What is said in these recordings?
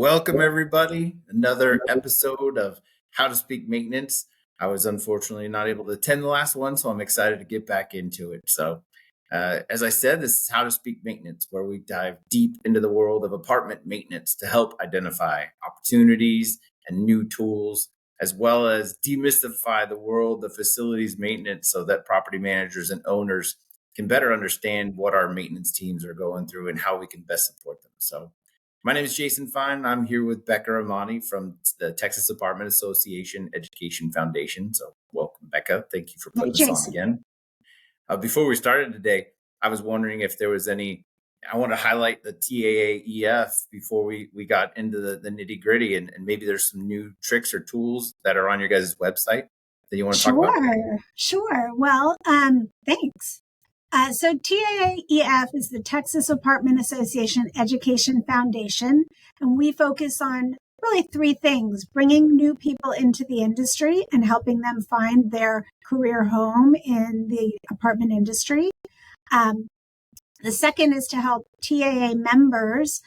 Welcome, everybody. Another episode of How to Speak Maintenance. I was unfortunately not able to attend the last one, so I'm excited to get back into it. As I said, this is How to Speak Maintenance, where we dive deep into the world of apartment maintenance to help identify opportunities and new tools, as well as demystify the world of facilities maintenance so that property managers and owners can better understand what our maintenance teams are going through and how we can best support them. My name is Jason Fein. I'm here with Becca Ramati from the Texas Apartment Association Education Foundation. So, welcome, Becca. Thank you for putting this on again. Before we started today, I was wondering if there was I want to highlight the TAAEF before we got into the nitty gritty, and maybe there's some new tricks or tools that are on your guys' website that you want to talk about? Sure. Well, thanks. So TAAEF is the Texas Apartment Association Education Foundation, and we focus on really three things: bringing new people into the industry and helping them find their career home in the apartment industry. The second is to help TAA members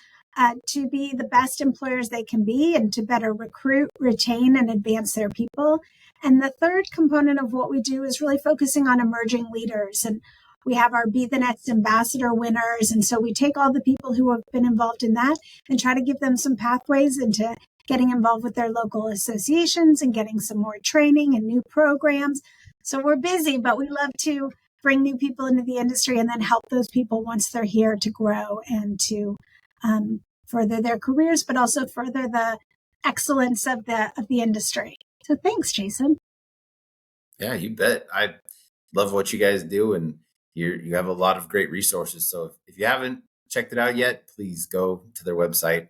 to be the best employers they can be and to better recruit, retain, and advance their people. And the third component of what we do is really focusing on emerging leaders. And we have our Be the Next Ambassador winners. And so we take all the people who have been involved in that and try to give them some pathways into getting involved with their local associations and getting some more training and new programs. So we're busy, but we love to bring new people into the industry and then help those people once they're here to grow and to further their careers, but also further the excellence of the industry. So thanks, Jason. Yeah, you bet. I love what you guys do, and you have a lot of great resources. So if you haven't checked it out yet, please go to their website.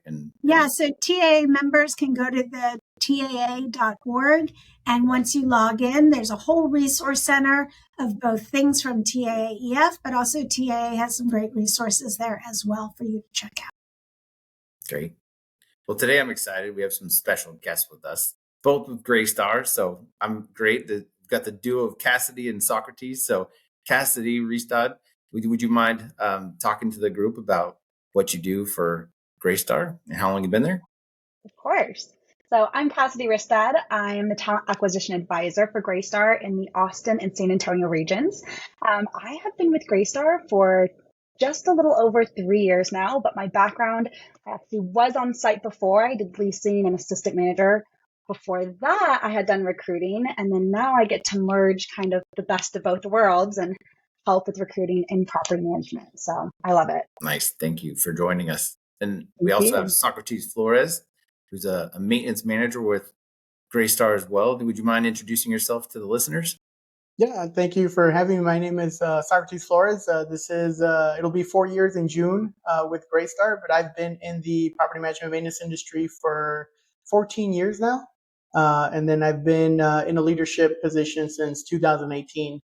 So TAA members can go to the TAA.org. And once you log in, there's a whole resource center of both things from TAAEF, but also TAA has some great resources there as well for you to check out. Great. Well, today I'm excited. We have some special guests with us, both with Greystar. So I'm great. We've got the duo of Cassidy and Socrates. So Cassidy, Ristad, would you mind talking to the group about what you do for Greystar and how long you've been there? Of course. So I'm Cassidy Ristad. I am the Talent Acquisition Advisor for Greystar in the Austin and San Antonio regions. I have been with Greystar for just a little over 3 years now, but my background, I actually was on site before. I did leasing and assistant manager. Before that, I had done recruiting, and then now I get to merge kind of the best of both worlds and help with recruiting and property management. So I love it. Nice. Thank you for joining us. And we also have Socrates Flores, who's a maintenance manager with Greystar as well. Would you mind introducing yourself to the listeners? Yeah, thank you for having me. My name is Socrates Flores. It'll be 4 years in June with Greystar, but I've been in the property management maintenance industry for 14 years now. And then I've been in a leadership position since 2018.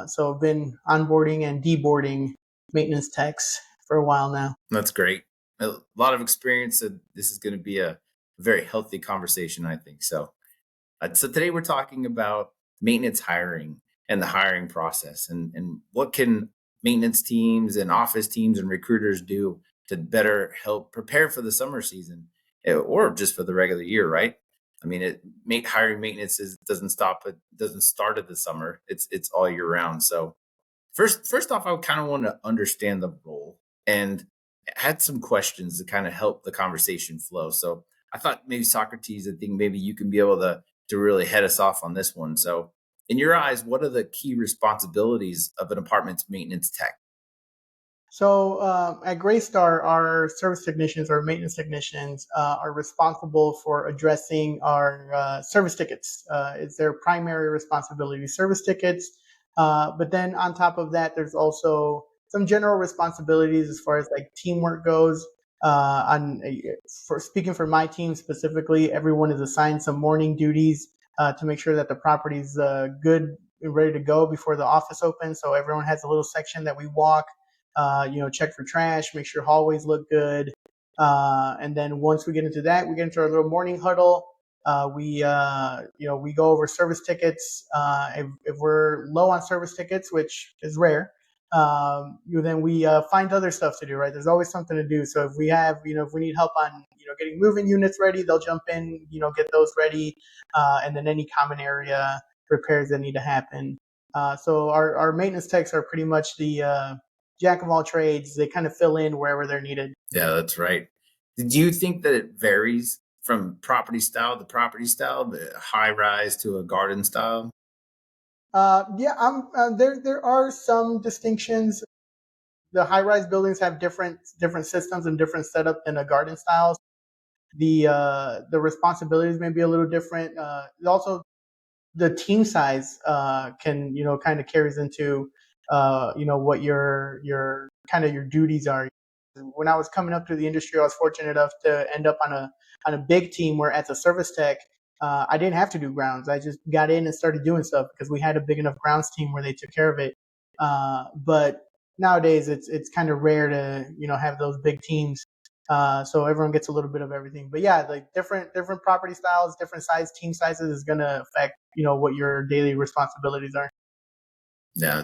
So I've been onboarding and deboarding maintenance techs for a while now. That's great. A lot of experience. And this is going to be a very healthy conversation, I think. So today we're talking about maintenance hiring and the hiring process and what can maintenance teams and office teams and recruiters do to better help prepare for the summer season or just for the regular year, right? I mean, hiring maintenance doesn't start at the summer. It's all year round. So first off, I kind of want to understand the role and had some questions to kind of help the conversation flow. So I thought maybe Socrates, I think maybe you can be able to really head us off on this one. So in your eyes, what are the key responsibilities of an apartment's maintenance tech? So at Greystar, our service technicians or maintenance technicians are responsible for addressing our service tickets. It's their primary responsibility, service tickets. But then on top of that, there's also some general responsibilities as far as like teamwork goes. Speaking for my team specifically, everyone is assigned some morning duties to make sure that the property's good and ready to go before the office opens. So everyone has a little section that we walk, check for trash, make sure hallways look good. And then once we get into that, we get into our little morning huddle. We go over service tickets. If we're low on service tickets, which is rare, then we find other stuff to do, right? There's always something to do. So if we have, if we need help on, getting moving units ready, they'll jump in, get those ready, and then any common area repairs that need to happen. So our maintenance techs are pretty much the jack of all trades. They kind of fill in wherever they're needed. Yeah, that's right. Do you think that it varies from property style to property style, the high rise to a garden style? Yeah, there are some distinctions. The high-rise buildings have different systems and different setup than a garden style. The responsibilities may be a little different. Also, the team size can kind of carries into what your kind of your duties are. When I was coming up through the industry, I was fortunate enough to end up on a big team where, as a service tech, I didn't have to do grounds. I just got in and started doing stuff because we had a big enough grounds team where they took care of it. But nowadays, it's kind of rare to have those big teams. So everyone gets a little bit of everything. But yeah, like different property styles, different size team sizes is going to affect what your daily responsibilities are. Yeah,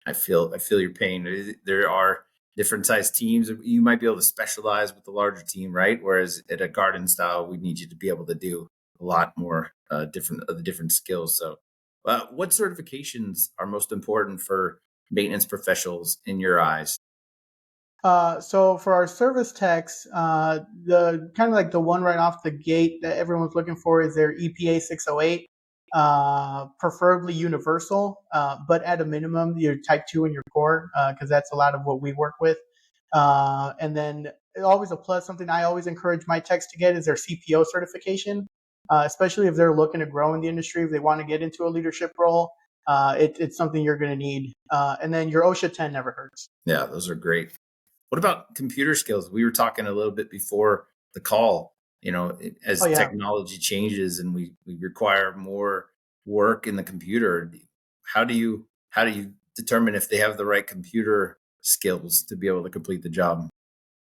I feel your pain. There are different size teams. You might be able to specialize with the larger team, right? Whereas at a garden style, we need you to be able to do a lot more different skills. So, what certifications are most important for maintenance professionals in your eyes? So for our service techs, the kind of like the one right off the gate that everyone's looking for is their EPA 608, preferably universal, but at a minimum, your type 2 and your core, because that's a lot of what we work with. And then always a plus, something I always encourage my techs to get is their CPO certification, especially if they're looking to grow in the industry, if they want to get into a leadership role. It's something you're going to need. And then your OSHA 10 never hurts. Yeah, those are great. What about computer skills? We were talking a little bit before the call, as Oh, yeah. technology changes and we require more work in the computer. How do you determine if they have the right computer skills to be able to complete the job?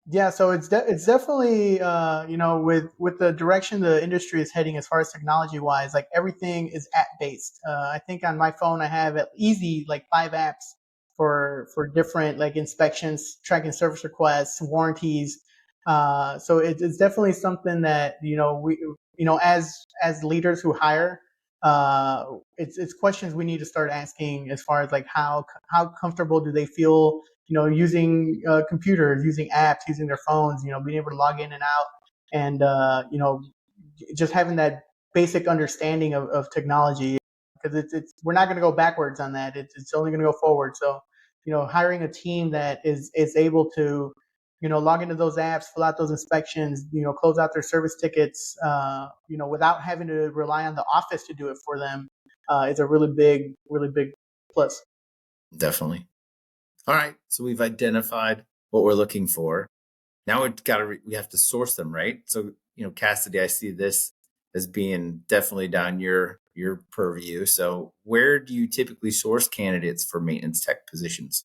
Yeah, so it's definitely with the direction the industry is heading as far as technology wise, like everything is app based. I think on my phone I have at easy like 5 apps for different like inspections, tracking service requests, warranties. So it's definitely something that we as leaders who hire, it's questions we need to start asking as far as like how comfortable do they feel using computers, using apps, using their phones, being able to log in and out, and just having that basic understanding of technology, because it's we're not going to go backwards on that. It's only going to go forward. So, hiring a team that is able to, log into those apps, fill out those inspections, close out their service tickets, without having to rely on the office to do it for them, is a really big plus. Definitely. All right. So we've identified what we're looking for. Now we have to source them, right? So, Cassidy, I see this as being definitely down your purview. So where do you typically source candidates for maintenance tech positions?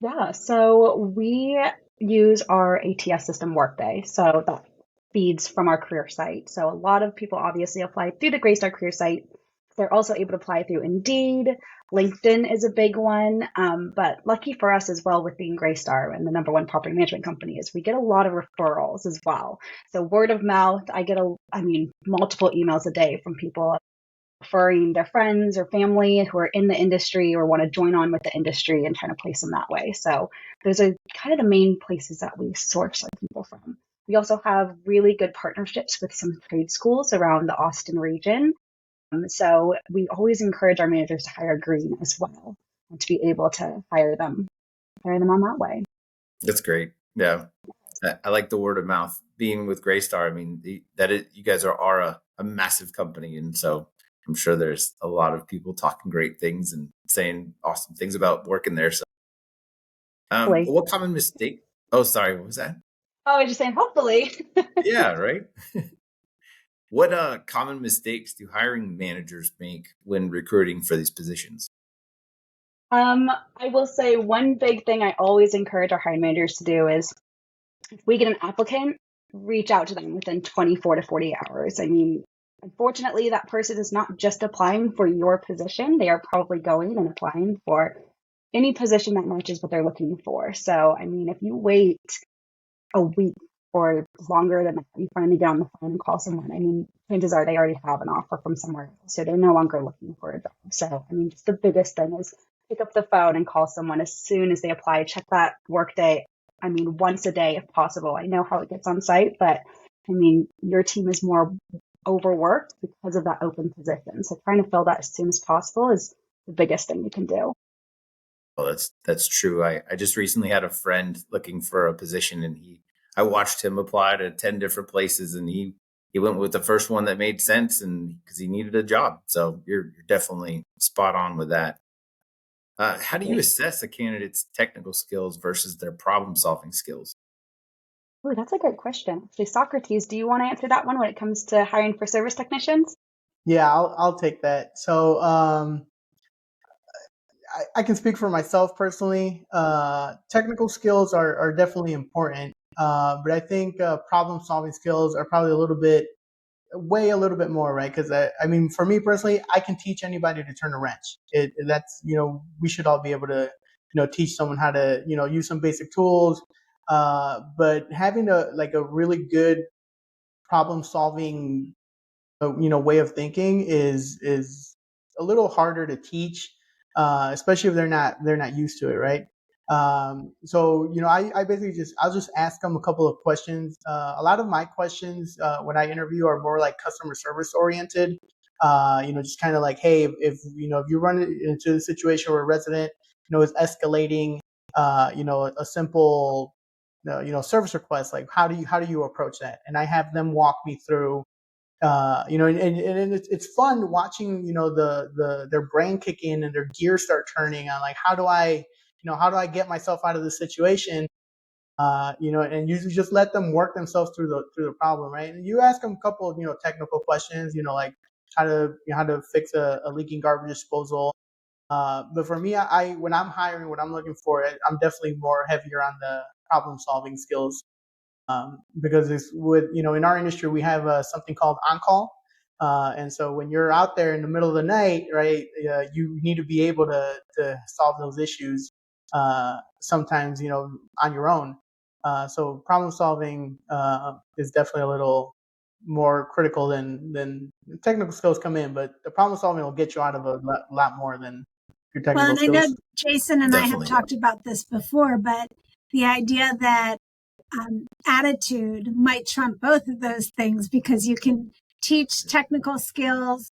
Yeah, so we use our ATS system Workday. So that feeds from our career site. So a lot of people obviously apply through the Greystar career site. They're also able to apply through Indeed. LinkedIn is a big one. But lucky for us as well with being Greystar and the #1 property management company is we get a lot of referrals as well. So word of mouth, I get multiple emails a day from people referring their friends or family who are in the industry or want to join on with the industry and trying to place them that way. So those are kind of the main places that we source our people from. We also have really good partnerships with some trade schools around the Austin region. So we always encourage our managers to hire green as well and to be able to hire them on that way. That's great. Yeah. I like the word of mouth. Being with Greystar, I mean, you guys are a massive company. And so I'm sure there's a lot of people talking great things and saying awesome things about working there. So, Hopefully. what common mistake? Oh, sorry. What was that? Oh, I was just saying, hopefully. Yeah, right. What common mistakes do hiring managers make when recruiting for these positions? I will say one big thing I always encourage our hiring managers to do is if we get an applicant, reach out to them within 24 to 48 hours. I mean, unfortunately, that person is not just applying for your position. They are probably going and applying for any position that matches what they're looking for. So, I mean, if you wait a week or longer than that, you finally get on the phone and call someone, I mean, chances are they already have an offer from somewhere else, so they're no longer looking for a job. So, I mean, just the biggest thing is pick up the phone and call someone as soon as they apply. Check that workday. I mean, once a day if possible. I know how it gets on site, but I mean, your team is more overworked because of that open position. So trying to fill that as soon as possible is the biggest thing you can do. Well, that's true. I just recently had a friend looking for a position, and I watched him apply to 10 different places, and he went with the first one that made sense, and because he needed a job. So you're definitely spot on with that. How do you assess a candidate's technical skills versus their problem solving skills? Oh, that's a great question. Actually, Socrates, do you want to answer that one when it comes to hiring for service technicians? Yeah, I'll take that. So I can speak for myself personally. Technical skills are definitely important, but I think problem solving skills are probably a little bit more, right? Because I mean, for me personally, I can teach anybody to turn a wrench. That's we should all be able to teach someone how to use some basic tools. But having a really good problem solving way of thinking is a little harder to teach, especially if they're not used to it, right? So I basically I'll just ask them a couple of questions. A lot of my questions when I interview are more like customer service oriented. Just kind of like, hey, if you run into a situation where a resident is escalating, a simple service request, like how do you approach that? And I have them walk me through and it's fun watching their brain kick in and their gears start turning on, like, how do I get myself out of this situation, and usually just let them work themselves through the problem, right? And you ask them a couple of technical questions, like how to fix a leaking garbage disposal. But for me, I when I'm hiring, what I'm looking for, I'm definitely more heavier on the problem solving skills, because it's with in our industry we have something called on call, and so when you're out there in the middle of the night, right, you need to be able to solve those issues, sometimes on your own. So problem solving is definitely a little more critical than technical skills come in, but the problem solving will get you out of a lot more than your Well, technical and I know skills. Jason and I have Definitely. talked about this before, but the idea that attitude might trump both of those things, because you can teach technical skills.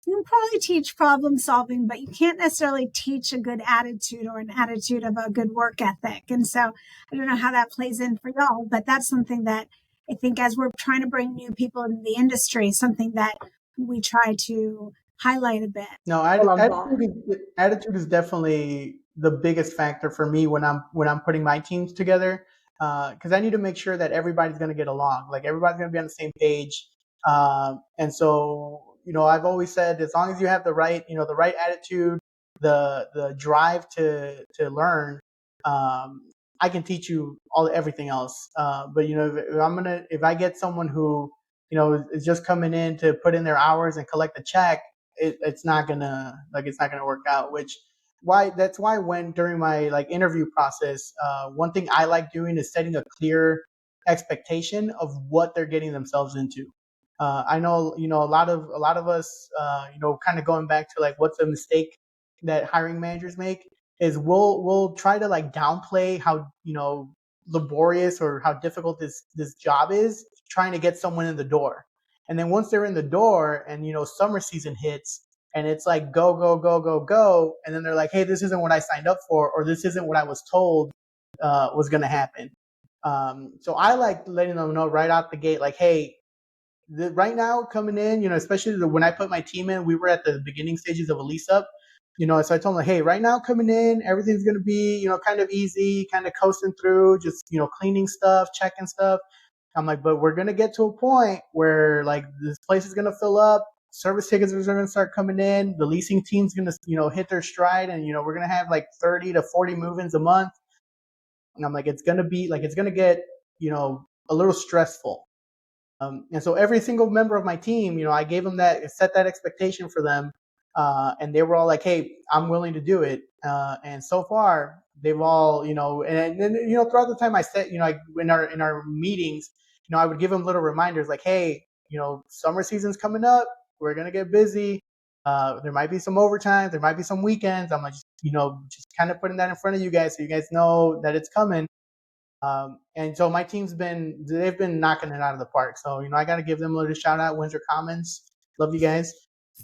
You can probably teach problem solving, but you can't necessarily teach a good attitude or an attitude of a good work ethic. And so I don't know how that plays in for y'all, but that's something that I think, as we're trying to bring new people into the industry, something that we try to highlight a bit. No, I love that. attitude is definitely the biggest factor for me when I'm putting my teams together, because I need to make sure that everybody's going to get along, like everybody's going to be on the same page. And so I've always said, as long as you have the right attitude, the drive to learn, um, I can teach you everything else. But if I get someone who is just coming in to put in their hours and collect a check, it's not gonna work out. That's why when during my interview process, one thing I like doing is setting a clear expectation of what they're getting themselves into. I know a lot of us, kind of going back to like what's a mistake that hiring managers make is we'll try to downplay how laborious or how difficult this job is, trying to get someone in the door. And then once they're in the door and summer season hits and it's like go go go go go, and then they're like, hey, this isn't what I signed up for, or this isn't what I was told was going to happen. So I like letting them know right out the gate, like, hey, right now coming in, especially when I put my team in, we were at the beginning stages of a lease up. So I told them, hey, right now coming in, everything's going to be, kind of easy, kind of coasting through, just, cleaning stuff, checking stuff. I'm like, but we're going to get to a point where like this place is going to fill up. Service tickets are going to start coming in. The leasing team's going to, hit their stride, and, we're going to have like 30 to 40 move-ins a month. And I'm like, it's going to get, a little stressful. And so every single member of my team, I gave them set that expectation for them. And they were all like, "Hey, I'm willing to do it." And so far, they've all, and throughout the time I said, like in our meetings, I would give them little reminders like, "Hey, summer season's coming up. We're gonna get busy. There might be some overtime. There might be some weekends." I'm like, just kind of putting that in front of you guys so you guys know that it's coming. And so my team's they've been knocking it out of the park. So, I got to give them a little shout out. Windsor Commons. Love you guys.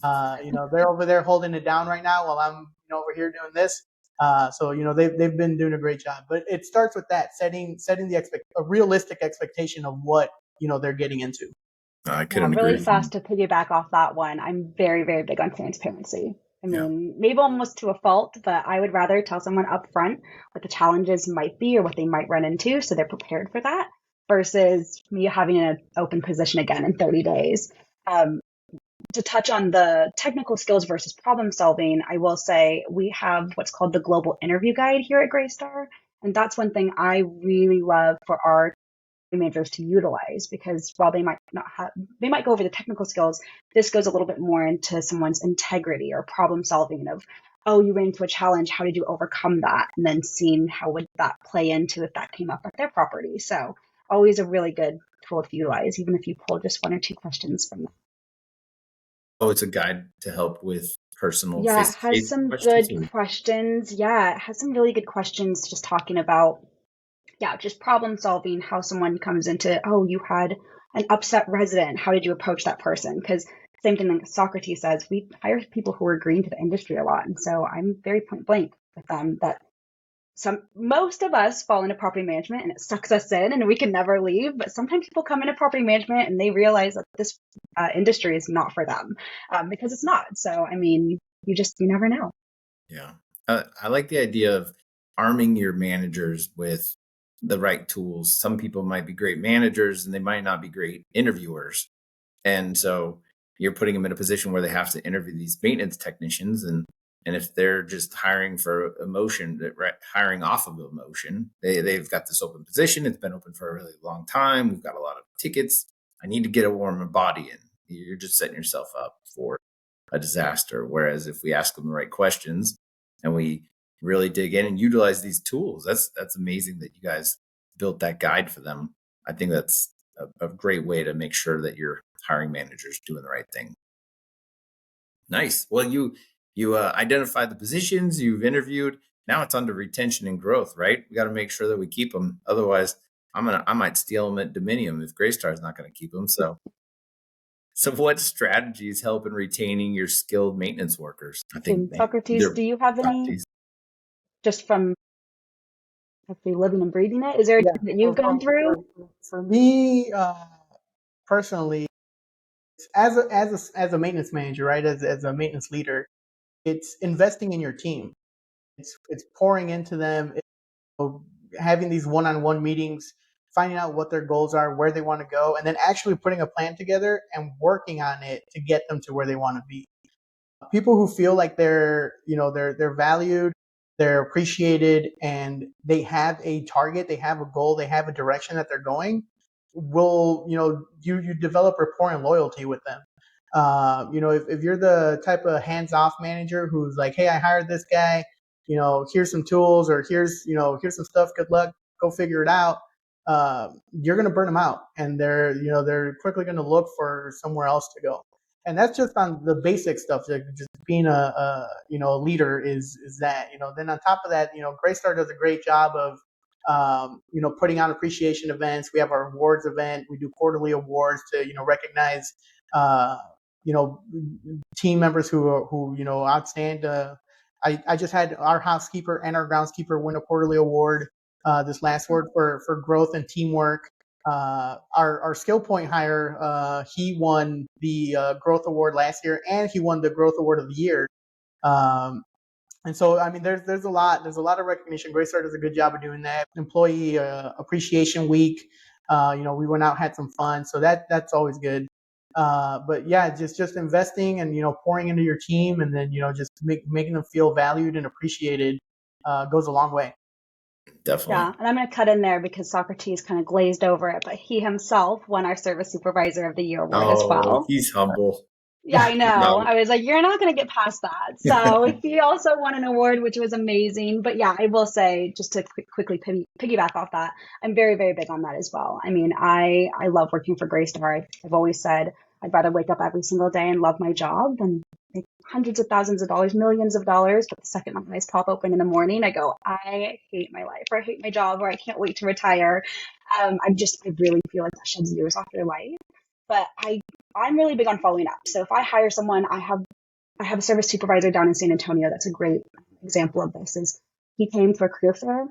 They're over there holding it down right now while I'm, over here doing this. So, they've been doing a great job, but it starts with that setting a realistic expectation of what, they're getting into. I couldn't really agree. fast to piggyback off that one. I'm very, very big on transparency. I mean, maybe almost to a fault, but I would rather tell someone up front what the challenges might be or what they might run into so they're prepared for that versus me having an open position again in 30 days. To touch on the technical skills versus problem solving, I will say we have what's called the Global Interview Guide here at Greystar. And that's one thing I really love for our managers to utilize, because while they might go over the technical skills, this goes a little bit more into someone's integrity or problem solving of, oh, you ran into a challenge, how did you overcome that? And then seeing how would that play into if that came up at their property. So always a really good tool to utilize, even if you pull just one or two questions from them. Oh, it's a guide to help with personal. Yeah, it has some good questions. Yeah, it has some really good questions just talking about just problem solving, how someone comes into, oh, you had an upset resident. How did you approach that person? Because same thing like Socrates says, we hire people who are green to the industry a lot. And so I'm very point blank with them that most of us fall into property management and it sucks us in and we can never leave. But sometimes people come into property management and they realize that this industry is not for them because it's not. So, I mean, you never know. Yeah. I like the idea of arming your managers with the right tools. Some people might be great managers and they might not be great interviewers. And so you're putting them in a position where they have to interview these maintenance technicians. And if they're just hiring for emotion, hiring off of emotion, they've got this open position. It's been open for a really long time. We've got a lot of tickets. I need to get a warmer body in. You're just setting yourself up for a disaster. Whereas if we ask them the right questions and we really dig in and utilize these tools, that's amazing that you guys built that guide for them. I think that's a great way to make sure that your hiring manager's doing the right thing. Nice. Well, you identified the positions, you've interviewed. Now it's under retention and growth, right? We got to make sure that we keep them. Otherwise, I might steal them at Dominium if Greystar is not going to keep them. So what strategies help in retaining your skilled maintenance workers? I think Socrates, do you have any just from actually living and breathing it? Is there anything that you've gone through? For me, personally, as a maintenance manager, right? As a maintenance leader, it's investing in your team. It's pouring into them, having these one-on-one meetings, finding out what their goals are, where they want to go, and then actually putting a plan together and working on it to get them to where they want to be. People who feel like they're valued, they're appreciated, and they have a target, they have a goal, they have a direction that they're going, will, you develop rapport and loyalty with them. If you're the type of hands-off manager who's like, hey, I hired this guy, here's some tools, or here's some stuff, good luck, go figure it out. You're going to burn them out, and they're quickly going to look for somewhere else to go. And that's just on the basic stuff. Like just being a leader is that. Then on top of that, Greystar does a great job of putting on appreciation events. We have our awards event. We do quarterly awards to recognize team members who outstand. I just had our housekeeper and our groundskeeper win a quarterly award this last award for growth and teamwork. Our skill point hire, he won the growth award last year, and he won the growth award of the year. And so, I mean, there's a lot of recognition. Greystar does a good job of doing that. Employee appreciation week, we went out, had some fun, so that's always good. But yeah, just investing and pouring into your team, and then just making them feel valued and appreciated goes a long way. Definitely. Yeah, and I'm going to cut in there because Socrates kind of glazed over it, but he himself won our Service Supervisor of the Year award as well. He's humble. Yeah, I know. No. I was like, you're not going to get past that. So he also won an award, which was amazing. But yeah, I will say, just to quickly piggyback off that, I'm very, very big on that as well. I mean, I love working for Greystar. I've always said I'd rather wake up every single day and love my job than make hundreds of thousands of dollars, millions of dollars. But the second my eyes pop open in the morning, I go, I hate my life, or I hate my job, or I can't wait to retire. I really feel like that sheds years off your life. But I'm really big on following up. So if I hire someone, I have a service supervisor down in San Antonio. That's a great example of this. Is he came to a career fair.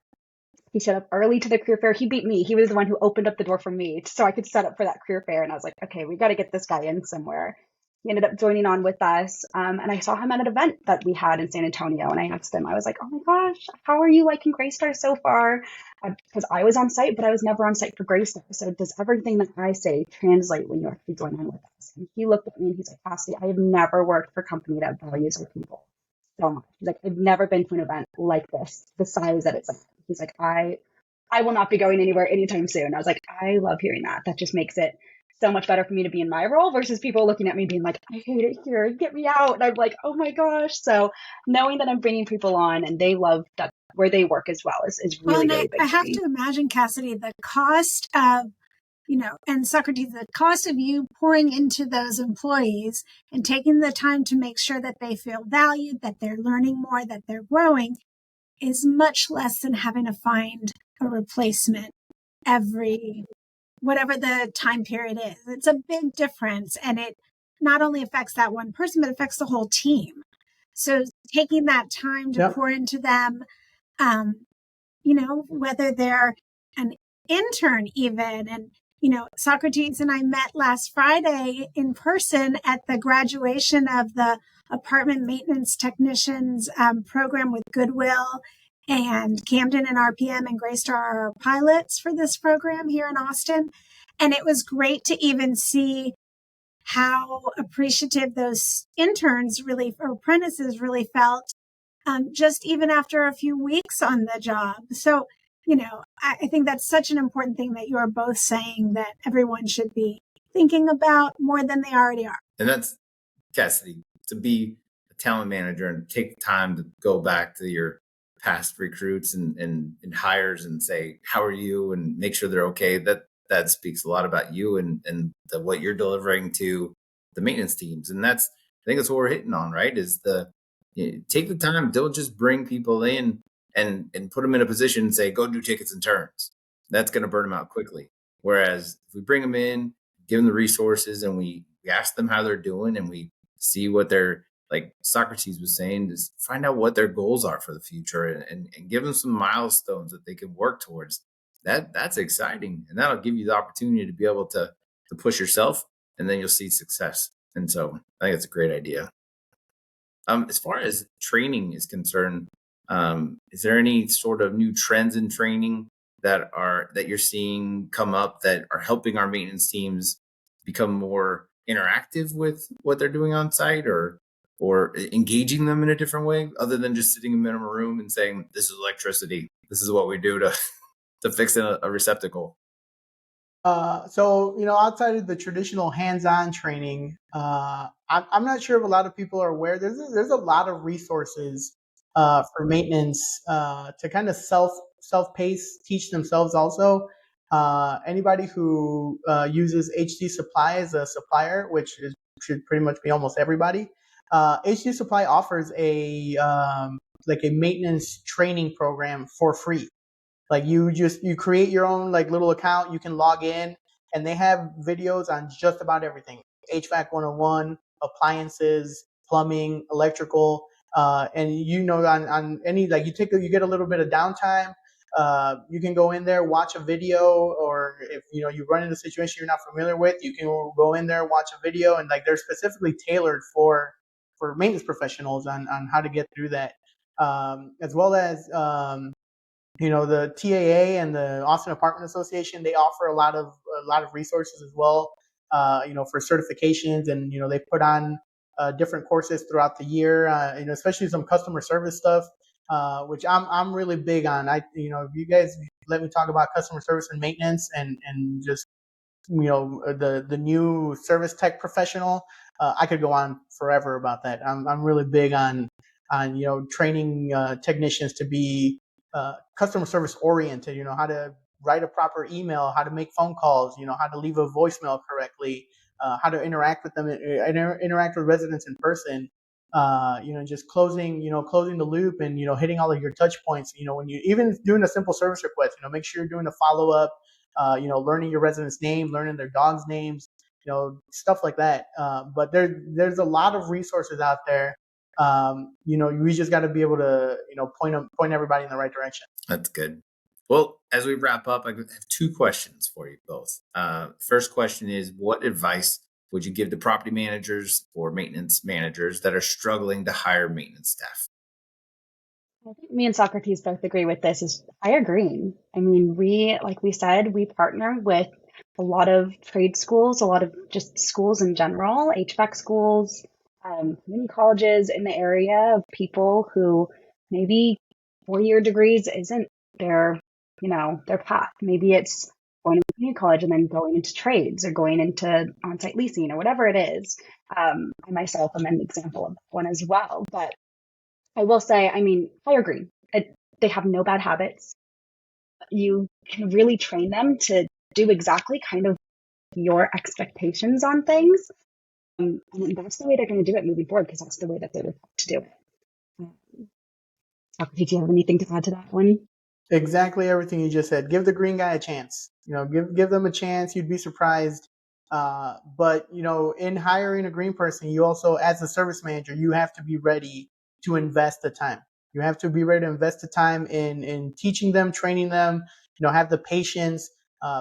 He showed up early to the career fair. He beat me. He was the one who opened up the door for me so I could set up for that career fair. And I was like, okay, we got to get this guy in somewhere. He ended up joining on with us. And I saw him at an event that we had in San Antonio. And I asked him, I was like, oh my gosh, how are you liking Greystar so far? Because I was on site, but I was never on site for Greystar. So does everything that I say translate when you actually join on with us? And he looked at me and he's like, Cassidy, I have never worked for a company that values our people so much. He's like, I've never been to an event like this, the size that it's at. He's like, I will not be going anywhere anytime soon. I was like, I love hearing that. That just makes it so much better for me to be in my role versus people looking at me being like, I hate it here, get me out. And I'm like, oh my gosh. So knowing that I'm bringing people on and they love that where they work as well is Well, really, and really big I for have me. to imagine, Cassidy, the cost of, and Socrates, the cost of you pouring into those employees and taking the time to make sure that they feel valued, that they're learning more, that they're growing is much less than having to find a replacement every, whatever the time period is. It's a big difference. And it not only affects that one person, but affects the whole team. So taking that time to pour into them, whether they're an intern even. And, Socrates and I met last Friday in person at the graduation of the apartment maintenance technicians program with Goodwill, and Camden and RPM and Greystar are our pilots for this program here in Austin. And it was great to even see how appreciative those interns really, or apprentices really felt, just even after a few weeks on the job. So, I think that's such an important thing that you are both saying that everyone should be thinking about more than they already are. And that's, Cassidy, to be a talent manager and take the time to go back to your past recruits and hires and say, how are you? And make sure they're okay. That speaks a lot about you and what you're delivering to the maintenance teams. And I think that's what we're hitting on, right? Is take the time. Don't just bring people in and put them in a position and say, go do tickets and turns. That's going to burn them out quickly. Whereas if we bring them in, give them the resources, and we ask them how they're doing, and we see what they're, like Socrates was saying, is find out what their goals are for the future and give them some milestones that they can work towards. That's exciting. And that'll give you the opportunity to be able to push yourself, and then you'll see success. And so I think it's a great idea. As far as training is concerned, is there any sort of new trends in training that you're seeing come up that are helping our maintenance teams become more interactive with what they're doing on site, or engaging them in a different way other than just sitting in a room and saying, this is electricity, this is what we do to fix a receptacle? So, outside of the traditional hands-on training, I'm not sure if a lot of people are aware. There's a lot of resources for maintenance to kind of self-pace, teach themselves also. Anybody who uses HD Supply as a supplier, which should pretty much be almost everybody, HD Supply offers a maintenance training program for free. Like you create your own little account, you can log in, and they have videos on just about everything. HVAC 101, appliances, plumbing, electrical, and on any, you get a little bit of downtime, you can go in there, watch a video, or if you run into a situation you're not familiar with, you can go in there, watch a video, and they're specifically tailored for maintenance professionals on how to get through that. As well as the TAA and the Austin Apartment Association, they offer a lot of resources as well, for certifications, and they put on different courses throughout the year, especially some customer service stuff, which I'm really big on. If you guys let me talk about customer service and maintenance and just the new service tech professional, I could go on forever about that. I'm really big on training technicians to be customer service oriented. How to write a proper email, how to make phone calls, how to leave a voicemail correctly, how to interact with them, interact with residents in person. Just closing the loop and hitting all of your touch points. When you even doing a simple service request, make sure you're doing a follow up. Learning your residents' name, learning their dogs' names, stuff like that. But there's a lot of resources out there. We just got to be able to point everybody in the right direction. That's good. Well, as we wrap up, I have two questions for you both. First question is, what advice would you give to property managers or maintenance managers that are struggling to hire maintenance staff? I think me and Socrates both agree with this. I agree. I mean, like we said, we partner with a lot of trade schools, a lot of just schools in general, HVAC schools, many colleges in the area of people who maybe 4-year degrees isn't their path. Maybe it's going to community college and then going into trades or going into on-site leasing or whatever it is. I myself am an example of one as well. But I will say, I mean, I agree. They have no bad habits. You can really train them to do exactly kind of your expectations on things. And that's the way they're going to do it moving forward, because that's the way that they were taught to do it. Socrates, do you have anything to add to that one? Exactly everything you just said. Give the green guy a chance. Give them a chance. You'd be surprised. But in hiring a green person, you also, as a service manager, you have to be ready to invest the time. You have to be ready to invest the time in teaching them, training them. Have the patience,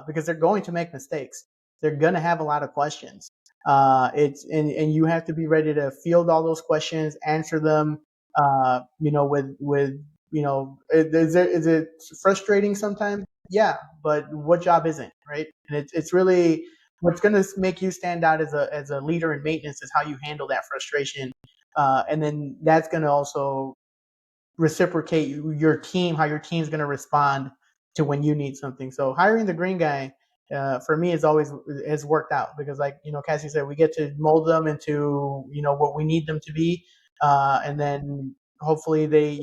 because they're going to make mistakes. They're going to have a lot of questions. And you have to be ready to field all those questions, answer them. Is it frustrating sometimes? Yeah, but what job isn't, right? And it's really what's going to make you stand out as a leader in maintenance is how you handle that frustration, and then that's going to also reciprocate your team, how your team's going to respond to when you need something. So hiring the green guy, for me, has worked out, because, like Cassie said, we get to mold them into what we need them to be, and then hopefully they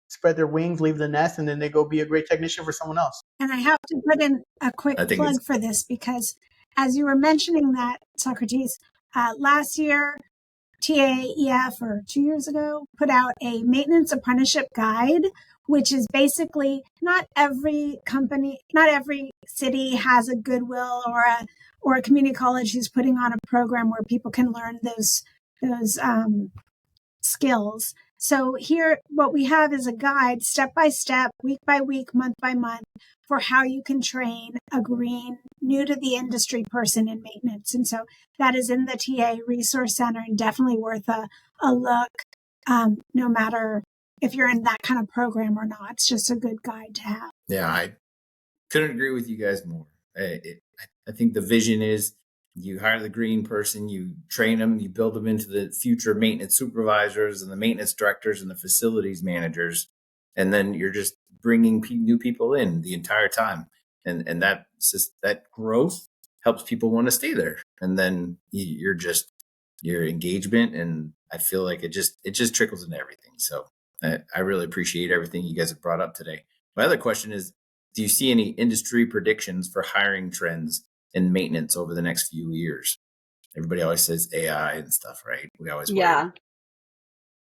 spread their wings, leave the nest, and then they go be a great technician for someone else. And I have to put in a quick plug for this, because as you were mentioning that, Socrates, last year, TAAEF, or 2 years ago, put out a maintenance apprenticeship guide, which is basically not every city has a Goodwill or a community college who's putting on a program where people can learn those skills. So here, what we have is a guide, step by step, week by week, month by month, for how you can train a green, new to the industry person in maintenance. And so that is in the TA Resource Center, and definitely worth a look, no matter if you're in that kind of program or not. It's just a good guide to have. Yeah, I couldn't agree with you guys more. I think the vision is, you hire the green person, you train them, you build them into the future maintenance supervisors and the maintenance directors and the facilities managers. And then you're just bringing new people in the entire time. And that growth helps people want to stay there. And then your engagement, and I feel like it just trickles into everything. So I really appreciate everything you guys have brought up today. My other question is, do you see any industry predictions for hiring trends in maintenance over the next few years? Everybody always says AI and stuff, right? We always Yeah.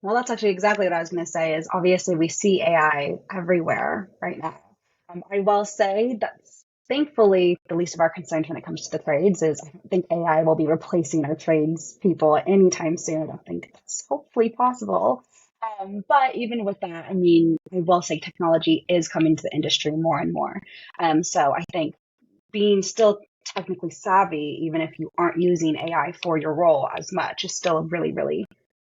Well, that's actually exactly what I was going to say, is obviously we see AI everywhere right now. I will say that's thankfully the least of our concerns when it comes to the trades. Is I don't think AI will be replacing our trades people anytime soon. I don't think that's hopefully possible. But even with that, I mean, I will say technology is coming to the industry more and more. So I think being still technically savvy, even if you aren't using AI for your role as much, is still a really, really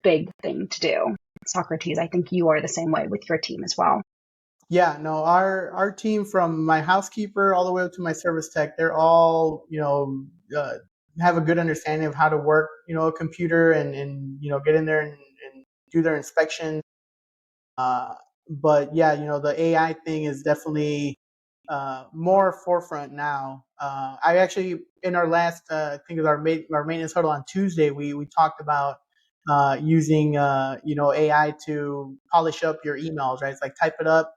big thing to do. Socrates, I think you are the same way with your team as well. Yeah, no, our team, from my housekeeper all the way up to my service tech, they're all have a good understanding of how to work a computer and get in there and do their inspection. But yeah, the AI thing is definitely more forefront now. I actually, in our last, I think it was our maintenance huddle on Tuesday, we talked about using AI to polish up your emails, right? It's like type it up,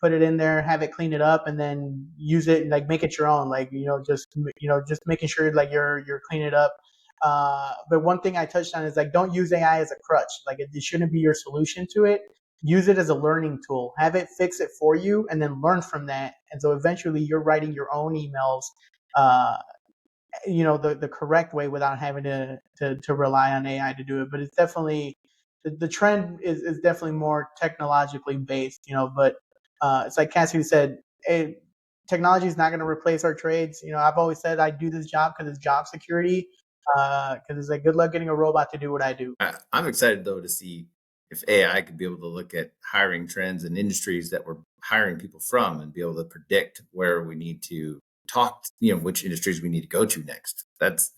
put it in there, have it clean it up, and then use it, like make it your own. Like just making sure like you're cleaning it up. But one thing I touched on is like don't use AI as a crutch. Like it shouldn't be your solution to it. Use it as a learning tool. Have it fix it for you, and then learn from that. And so eventually, you're writing your own emails. Uh, the correct way without having to rely on AI to do it. But it's definitely the trend is definitely more technologically based, but it's like Cassidy said, technology is not going to replace our trades. I've always said I do this job because it's job security, because it's like good luck getting a robot to do what I do. I'm excited though to see if AI could be able to look at hiring trends and industries that we're hiring people from and be able to predict where we need to talk, which industries we need to go to next. That's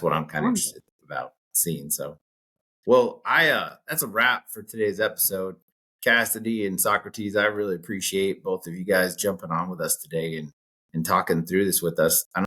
what I'm kind of interested about seeing. So, well, that's a wrap for today's episode. Cassidy and Socrates, I really appreciate both of you guys jumping on with us today and talking through this with us.